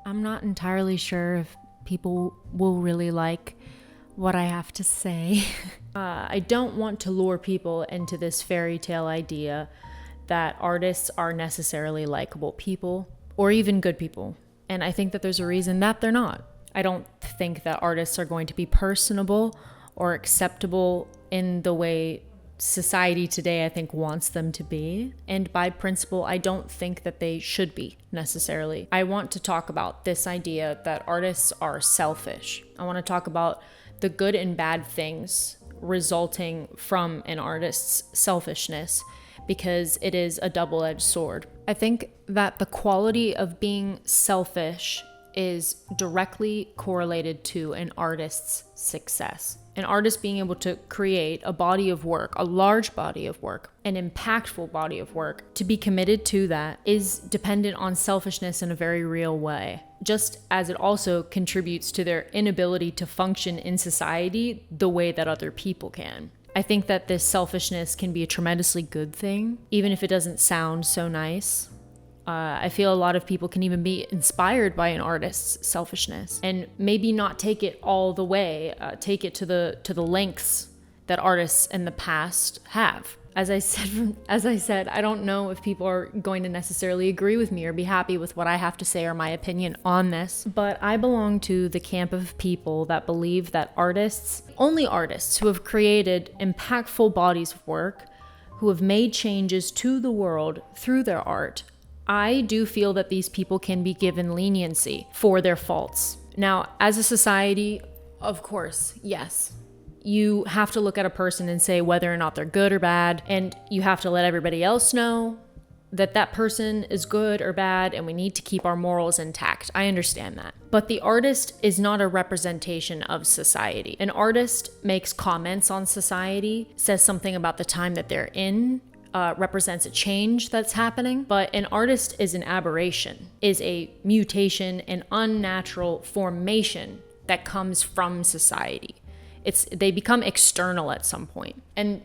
I'm not entirely sure if people will really like what I have to say. I don't want to lure people into this fairy tale idea that artists are necessarily likable people or even good people. And I think that there's a reason that they're not. I don't think that artists are going to be personable or acceptable in the way society today, I think, wants them to be. And by principle, I don't think that they should be necessarily. I want to talk about this idea that artists are selfish. I want to talk about the good and bad things resulting from an artist's selfishness, because it is a double-edged sword. I think that the quality of being selfish is directly correlated to an artist's success. An artist being able to create a body of work, a large body of work, an impactful body of work, to be committed to that is dependent on selfishness in a very real way, just as it also contributes to their inability to function in society the way that other people can. I think that this selfishness can be a tremendously good thing, even if it doesn't sound so nice. I feel a lot of people can even be inspired by an artist's selfishness and maybe not take it all the way, take it to the lengths that artists in the past have. As I said, I don't know if people are going to necessarily agree with me or be happy with what I have to say or my opinion on this, but I belong to the camp of people that believe that artists, only artists who have created impactful bodies of work, who have made changes to the world through their art, I do feel that these people can be given leniency for their faults. Now, as a society, of course, yes, you have to look at a person and say whether or not they're good or bad, and you have to let everybody else know that that person is good or bad, and we need to keep our morals intact. I understand that. But the artist is not a representation of society. An artist makes comments on society, says something about the time that they're in, represents a change that's happening, but an artist is an aberration, is a mutation, an unnatural formation that comes from society. They become external at some point. And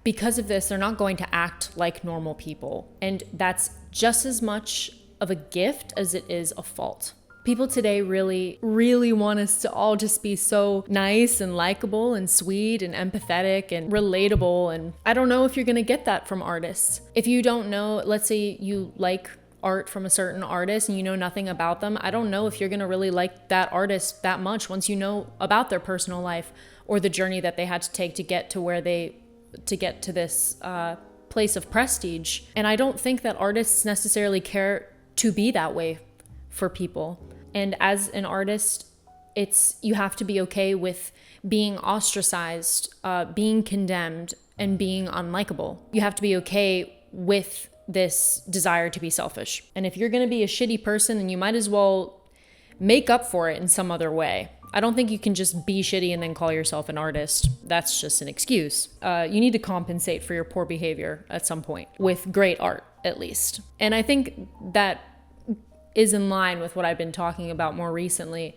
because of this, they're not going to act like normal people. And that's just as much of a gift as it is a fault. People today really, really want us to all just be so nice and likable and sweet and empathetic and relatable. And I don't know if you're going to get that from artists. If you don't know, let's say you like art from a certain artist and you know nothing about them, I don't know if you're going to really like that artist that much once you know about their personal life or the journey that they had to take to get to this place of prestige. And I don't think that artists necessarily care to be that way for people. And as an artist, you have to be okay with being ostracized, being condemned, and being unlikable. You have to be okay with this desire to be selfish. And if you're going to be a shitty person, then you might as well make up for it in some other way. I don't think you can just be shitty and then call yourself an artist. That's just an excuse. You need to compensate for your poor behavior at some point with great art, at least. And I think that is in line with what I've been talking about more recently,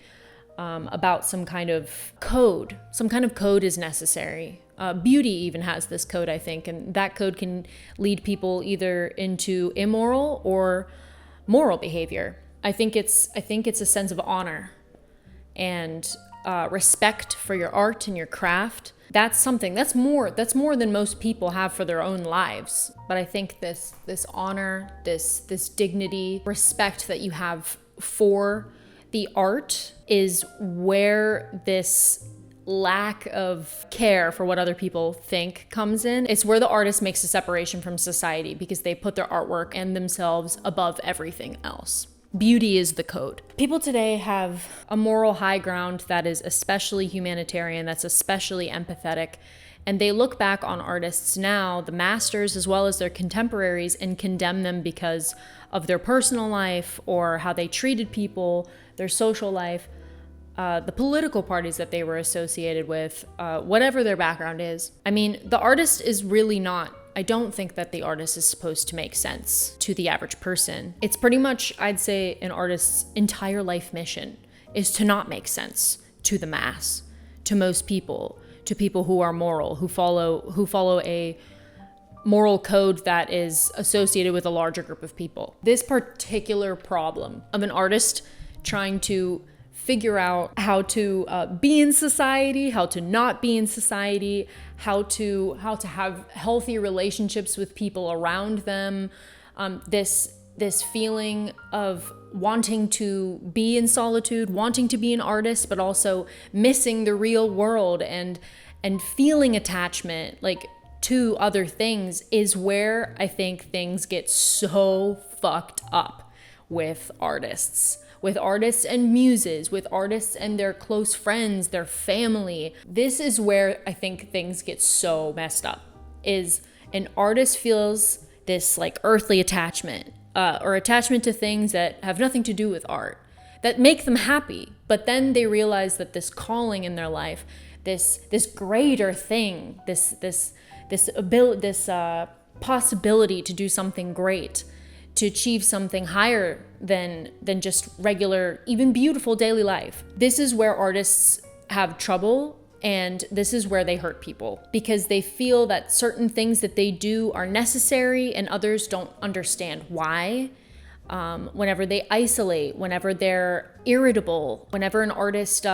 about some kind of code. Some kind of code is necessary. Beauty even has this code, I think, and that code can lead people either into immoral or moral behavior. I think it's a sense of honor and respect for your art and your craft. That's something that's more than most people have for their own lives. But I think this honor, this dignity, respect that you have for the art is where this lack of care for what other people think comes in. It's where the artist makes a separation from society because they put their artwork and themselves above everything else. Beauty is the code. People today have a moral high ground that is especially humanitarian, that's especially empathetic, and they look back on artists now, the masters as well as their contemporaries, and condemn them because of their personal life or how they treated people, their social life, the political parties that they were associated with, whatever their background is. I mean, the artist is really not, I don't think that the artist is supposed to make sense to the average person. It's pretty much, I'd say, an artist's entire life mission is to not make sense to the mass, to most people, to people who are moral, who follow a moral code that is associated with a larger group of people. This particular problem of an artist trying to figure out how to be in society, how to not be in society, how to have healthy relationships with people around them. This feeling of wanting to be in solitude, wanting to be an artist, but also missing the real world and feeling attachment like to other things is where I think things get so fucked up with artists and muses, with artists and their close friends, their family. This is where I think things get so messed up, is an artist feels this like earthly attachment or attachment to things that have nothing to do with art, that make them happy. But then they realize that this calling in their life, this greater thing, this possibility to do something great, to achieve something higher than just regular, even beautiful daily life. This is where artists have trouble, and this is where they hurt people, because they feel that certain things that they do are necessary and others don't understand why. Whenever they isolate, whenever they're irritable, whenever an artist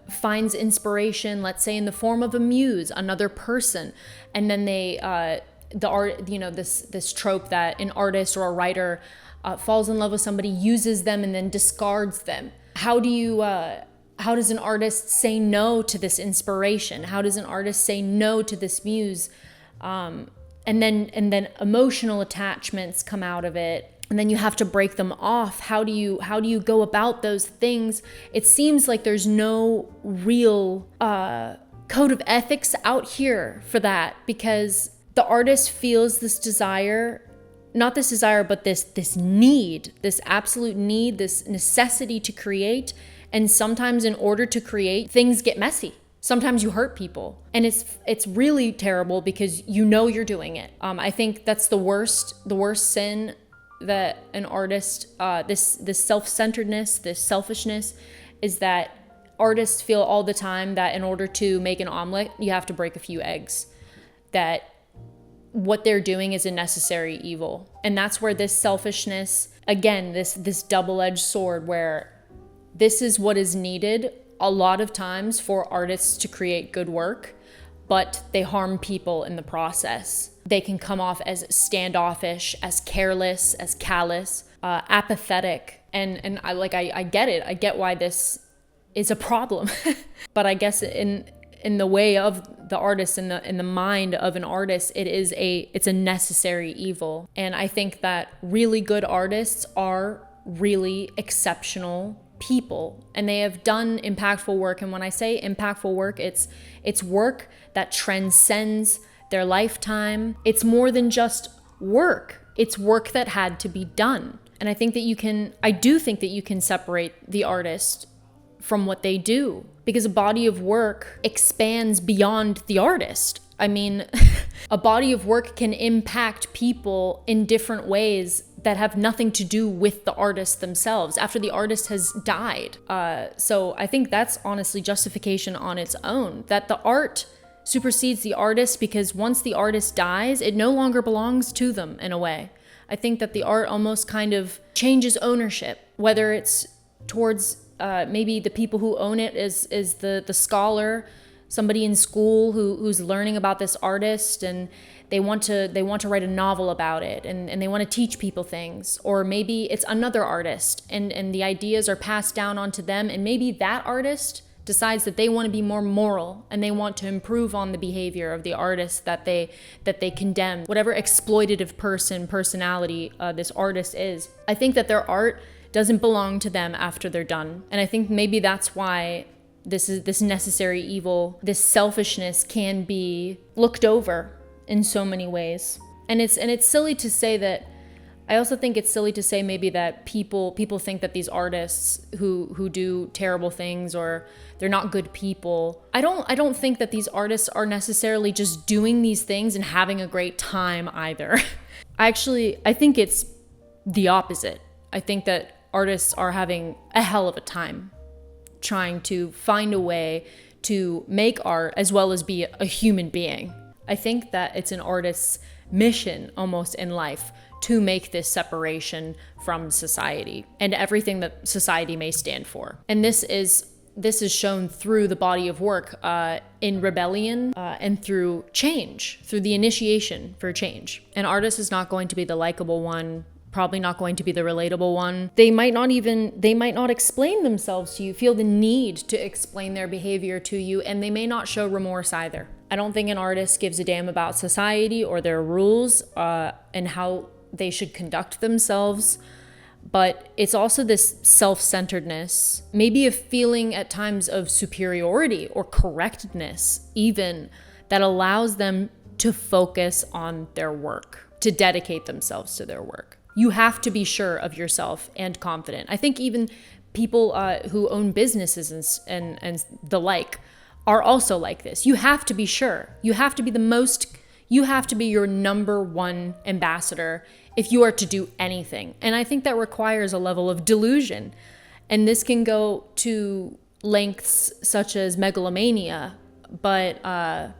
finds inspiration, let's say in the form of a muse, another person, and then they this trope that an artist or a writer falls in love with somebody, uses them, and then discards them. How does an artist say no to this inspiration? How does an artist say no to this muse? And then emotional attachments come out of it, and then you have to break them off. How do you go about those things? It seems like there's no real code of ethics out here for that, because the artist feels this desire, not this desire, but this need, this absolute need, this necessity to create. And sometimes in order to create, things get messy. Sometimes you hurt people. And it's really terrible because you know you're doing it. I think that's the worst sin that an artist, this self-centeredness, this selfishness, is that artists feel all the time that in order to make an omelet, you have to break a few eggs. That what they're doing is a necessary evil. And that's where this selfishness, again, this double-edged sword, where this is what is needed a lot of times for artists to create good work, but they harm people in the process. They can come off as standoffish, as careless, as callous, apathetic. And I get it. I get why this is a problem. But I guess in the way of the artist, in the mind of an artist, it's a necessary evil. And I think that really good artists are really exceptional people, and they have done impactful work. And when I say impactful work, it's work that transcends their lifetime. It's more than just work. It's work that had to be done. And I do think that you can separate the artist from what they do, because a body of work expands beyond the artist. I mean, a body of work can impact people in different ways that have nothing to do with the artist themselves after the artist has died. So I think that's honestly justification on its own, that the art supersedes the artist, because once the artist dies, it no longer belongs to them in a way. I think that the art almost kind of changes ownership, whether it's towards maybe the people who own it is the scholar, somebody in school who's learning about this artist, and they want to write a novel about it, and they want to teach people things. Or maybe it's another artist, and the ideas are passed down onto them, and maybe that artist decides that they want to be more moral, and they want to improve on the behavior of the artist that they condemn, whatever exploitative personality this artist is. I think that their art doesn't belong to them after they're done. And I think maybe that's why this necessary evil, this selfishness, can be looked over in so many ways. And it's silly to say that. I also think it's silly to say maybe that people think that these artists who do terrible things, or they're not good people. I don't think that these artists are necessarily just doing these things and having a great time either. I think it's the opposite. I think that artists are having a hell of a time trying to find a way to make art as well as be a human being. I think that it's an artist's mission almost in life to make this separation from society and everything that society may stand for. And this is shown through the body of work in rebellion and through change, through the initiation for change. An artist is not going to be the likable one, probably not going to be the relatable one. They might not explain themselves to you, feel the need to explain their behavior to you, and they may not show remorse either. I don't think an artist gives a damn about society or their rules and how they should conduct themselves. But it's also this self-centeredness, maybe a feeling at times of superiority or correctness even, that allows them to focus on their work, to dedicate themselves to their work. You have to be sure of yourself and confident. I think even people who own businesses and the like are also like this. You have to be sure. You have to be your number one ambassador if you are to do anything. And I think that requires a level of delusion. And this can go to lengths such as megalomania. But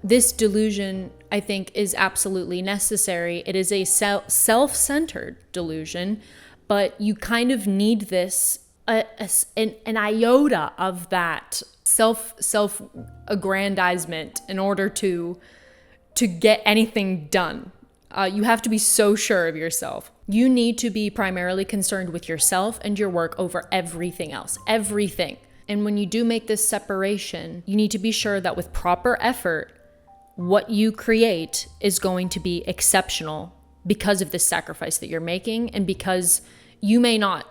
this delusion, I think, is absolutely necessary. It is a self-centered delusion, but you kind of need this, an iota of that self-aggrandizement in order to get anything done. You have to be so sure of yourself. You need to be primarily concerned with yourself and your work over everything else, everything. And when you do make this separation, you need to be sure that with proper effort, what you create is going to be exceptional because of this sacrifice that you're making and because you may not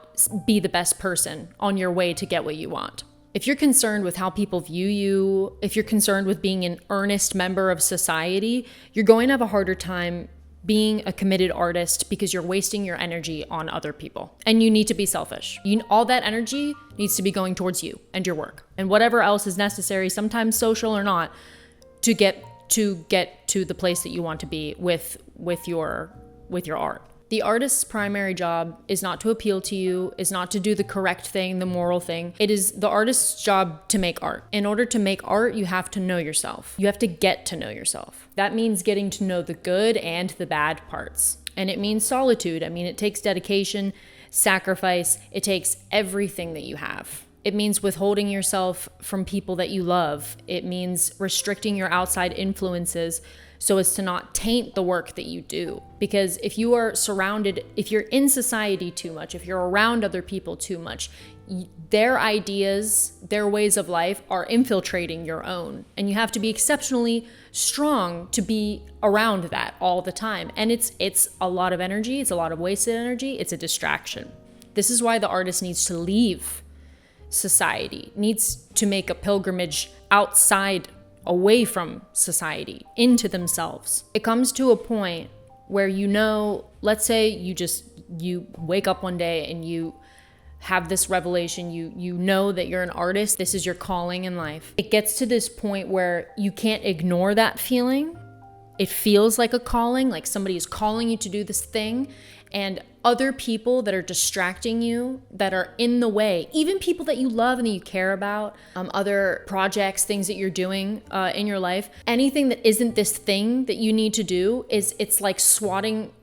be the best person on your way to get what you want. If you're concerned with how people view you, if you're concerned with being an earnest member of society, you're going to have a harder time being a committed artist because you're wasting your energy on other people. And you need to be selfish. All that energy needs to be going towards you and your work and whatever else is necessary, sometimes social or not, to get to the place that you want to be with your art. The artist's primary job is not to appeal to you, is not to do the correct thing, the moral thing. It is the artist's job to make art. In order to make art, you have to know yourself. You have to get to know yourself. That means getting to know the good and the bad parts. And it means solitude. I mean, it takes dedication, sacrifice. It takes everything that you have. It means withholding yourself from people that you love. It means restricting your outside influences so as to not taint the work that you do. Because if you are surrounded, if you're in society too much, if you're around other people too much, their ideas, their ways of life are infiltrating your own. And you have to be exceptionally strong to be around that all the time. And it's a lot of energy, it's a lot of wasted energy, it's a distraction. This is why the artist needs to leave society, needs to make a pilgrimage outside, away from society, into themselves. It comes to a point where let's say you wake up one day and you have this revelation, you know that you're an artist, this is your calling in life. It gets to this point where you can't ignore that feeling. It feels like a calling, like somebody is calling you to do this thing, and other people that are distracting you, that are in the way, even people that you love and that you care about, other projects, things that you're doing in your life, anything that isn't this thing that you need to do, it's like swatting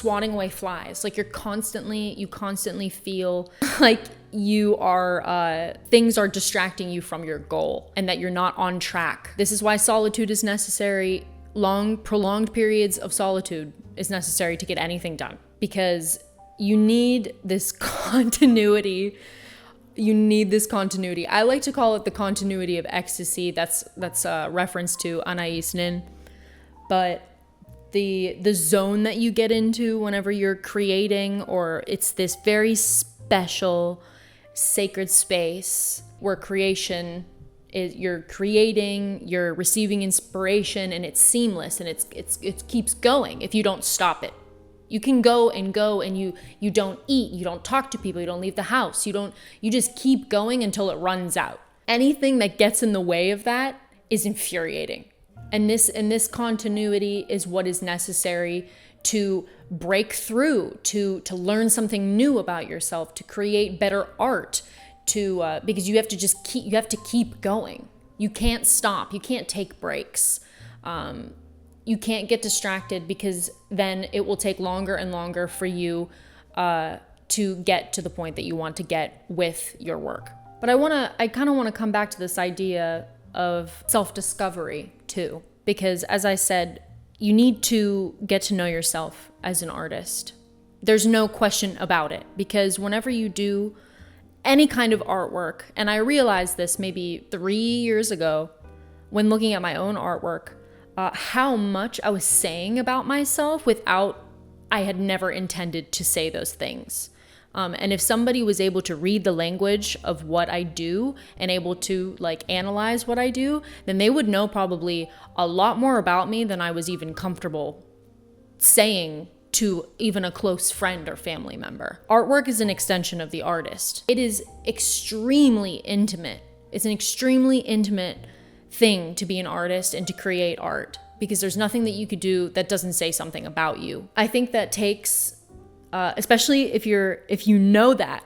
away flies. Like you constantly feel like you are, things are distracting you from your goal and that you're not on track. This is why solitude is necessary. Prolonged periods of solitude is necessary to get anything done, because you need this continuity. I like to call it the continuity of ecstasy. That's a reference to Anais Nin. But the zone that you get into whenever you're creating, or it's this very special sacred space where you're creating, you're receiving inspiration, and it's seamless, and it keeps going if you don't stop it. You can go and you don't eat, you don't talk to people, you don't leave the house, you just keep going until it runs out. Anything that gets in the way of that is infuriating. And this continuity is what is necessary to break through, to learn something new about yourself, to create better art, because you have to keep going. You can't stop. You can't take breaks. you can't get distracted, because then it will take longer and longer for you to get to the point that you want to get with your work. But I kind of want to come back to this idea of self-discovery too, because as I said, you need to get to know yourself as an artist. There's no question about it, because whenever you do any kind of artwork, and I realized this maybe 3 years ago when looking at my own artwork, how much I was saying about myself without I had never intended to say those things. And if somebody was able to read the language of what I do and able to like analyze what I do, then they would know probably a lot more about me than I was even comfortable saying to even a close friend or family member. Artwork is an extension of the artist. It is extremely intimate. It's an extremely intimate thing to be an artist and to create art, because there's nothing that you could do that doesn't say something about you. I think that takes, especially if you know that,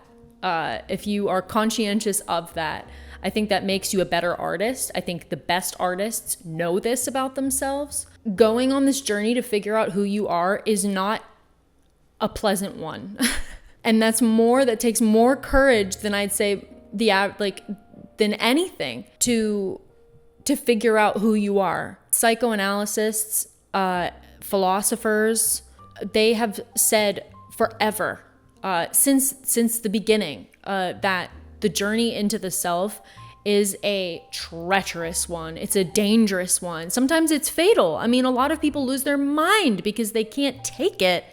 if you are conscientious of that, I think that makes you a better artist. I think the best artists know this about themselves. Going on this journey to figure out who you are is not a pleasant one. And that takes more courage than I'd say than anything to figure out who you are. Psychoanalysts, philosophers, they have said forever, since the beginning, that the journey into the self is a treacherous one. It's a dangerous one. Sometimes it's fatal. I mean, a lot of people lose their mind because they can't take it.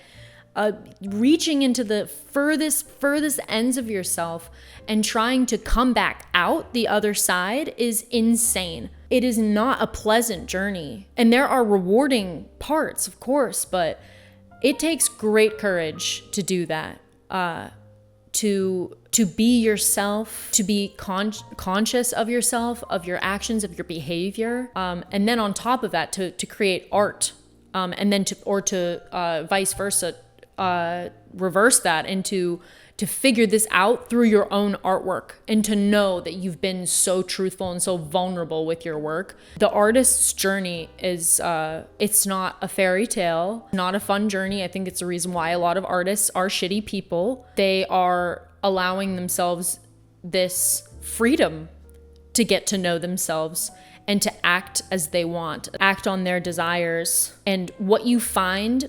Reaching into the furthest ends of yourself and trying to come back out the other side is insane. It is not a pleasant journey. And there are rewarding parts, of course, but it takes great courage to do that. To be yourself, to be conscious of yourself, of your actions, of your behavior, and then on top of that, to create art, and then to vice versa, reverse that, and to figure this out through your own artwork, and to know that you've been so truthful and so vulnerable with your work. The artist's journey is, it's not a fairy tale, not a fun journey. I think it's the reason why a lot of artists are shitty people. They are allowing themselves this freedom to get to know themselves and to act as they want, act on their desires. And what you find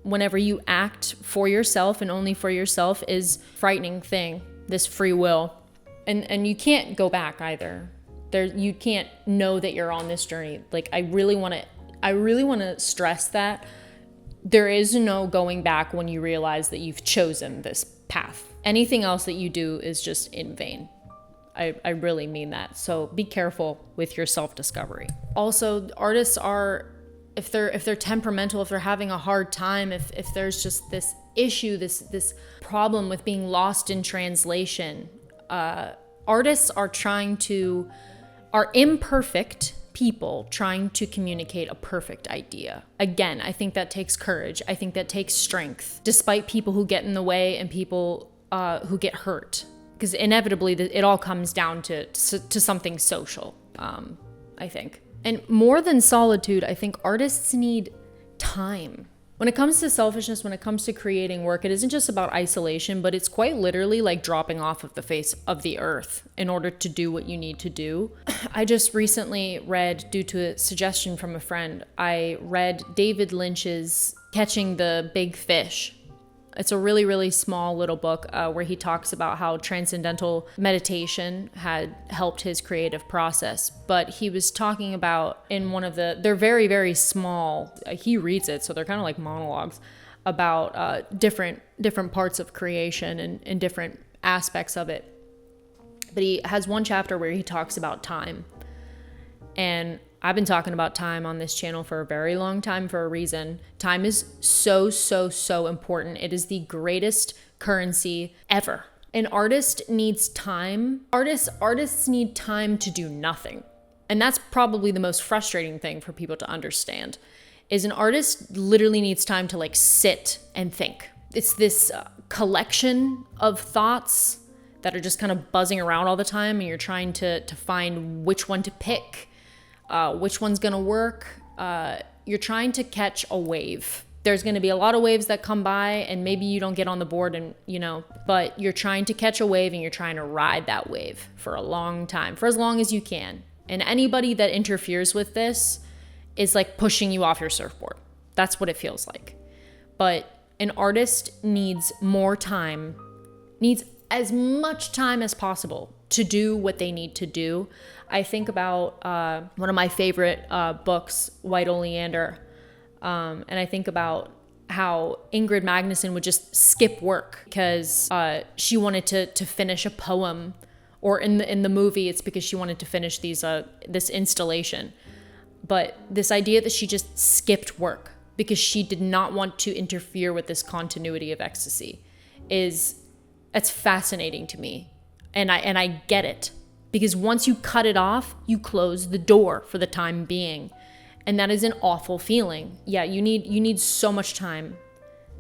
whenever you act for yourself and only for yourself is a frightening thing, this free will. And you can't go back either. You can't know that you're on this journey. Like, I really want to stress that there is no going back when you realize that you've chosen this path. Anything else that you do is just in vain. I really mean that. So be careful with your self-discovery. Also, artists are, if they're temperamental, if they're having a hard time, if there's just this issue, this problem with being lost in translation, artists are imperfect people trying to communicate a perfect idea. Again, I think that takes courage. I think that takes strength, despite people who get in the way and people who get hurt, because inevitably it all comes down to something social, I think. And more than solitude, I think artists need time. When it comes to selfishness, when it comes to creating work, it isn't just about isolation, but it's quite literally like dropping off of the face of the earth in order to do what you need to do. I just recently read, due to a suggestion from a friend, I read David Lynch's Catching the Big Fish. It's a really, really small little book where he talks about how transcendental meditation had helped his creative process. But he was talking about in one of they're very, very small. He reads it, so they're kind of like monologues about different parts of creation and different aspects of it. But he has one chapter where he talks about time. And I've been talking about time on this channel for a very long time for a reason. Time is so, so, so important. It is the greatest currency ever. An artist needs time. Artists need time to do nothing. And that's probably the most frustrating thing for people to understand, is an artist literally needs time to like sit and think. It's this collection of thoughts that are just kind of buzzing around all the time, and you're trying to find which one to pick. Which one's gonna work. you're trying to catch a wave. There's going to be a lot of waves that come by, and maybe you don't get on the board, and but you're trying to catch a wave, and you're trying to ride that wave for a long time, for as long as you can. And anybody that interferes with this is like pushing you off your surfboard. That's what it feels like. But an artist needs more time, needs as much time as possible to do what they need to do. I think about one of my favorite books, White Oleander, and I think about how Ingrid Magnusson would just skip work because she wanted to finish a poem, or in the movie, it's because she wanted to finish this installation. But this idea that she just skipped work because she did not want to interfere with this continuity of ecstasy that's fascinating to me. And I get it, because once you cut it off, you close the door for the time being. And that is an awful feeling. Yeah, you need so much time.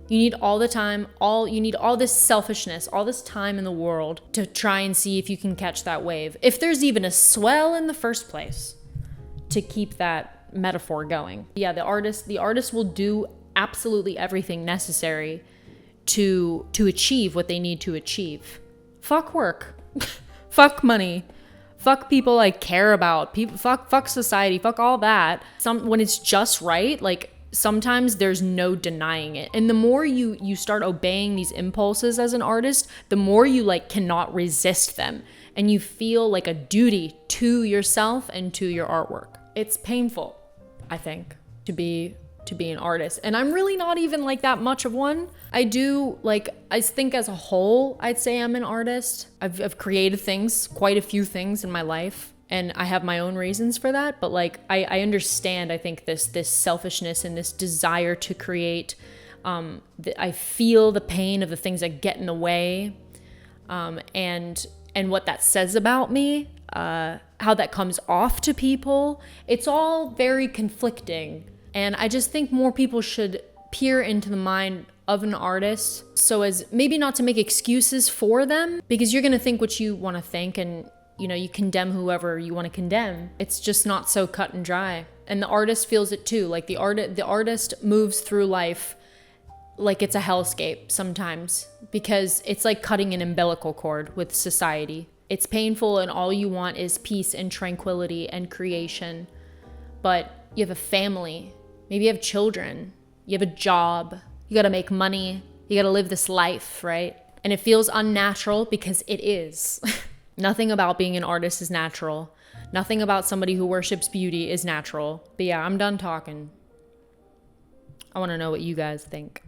You need all the time, you need all this selfishness, all this time in the world to try and see if you can catch that wave. If there's even a swell in the first place to keep that metaphor going. Yeah, the artist will do absolutely everything necessary to achieve what they need to achieve. Fuck work. Fuck money. Fuck people I care about. Fuck society. Fuck all that. When it's just right, like sometimes there's no denying it. And the more you start obeying these impulses as an artist, the more you like cannot resist them. And you feel like a duty to yourself and to your artwork. It's painful, I think, to be an artist. And I'm really not even like that much of one. I think as a whole, I'd say I'm an artist. I've created quite a few things in my life, and I have my own reasons for that. But like, I understand, I think this selfishness and this desire to create. I feel the pain of the things that get in the way, and what that says about me, how that comes off to people. It's all very conflicting. And I just think more people should peer into the mind of an artist so as maybe not to make excuses for them, because you're going to think what you want to think, and you condemn whoever you want to condemn. It's just not so cut and dry. And the artist feels it too. Like the artist moves through life like it's a hellscape sometimes, because it's like cutting an umbilical cord with society. It's painful, and all you want is peace and tranquility and creation. But you have a family, maybe you have children, you have a job, you gotta make money, you gotta live this life, right? And it feels unnatural because it is. Nothing about being an artist is natural. Nothing about somebody who worships beauty is natural. But yeah, I'm done talking. I wanna know what you guys think.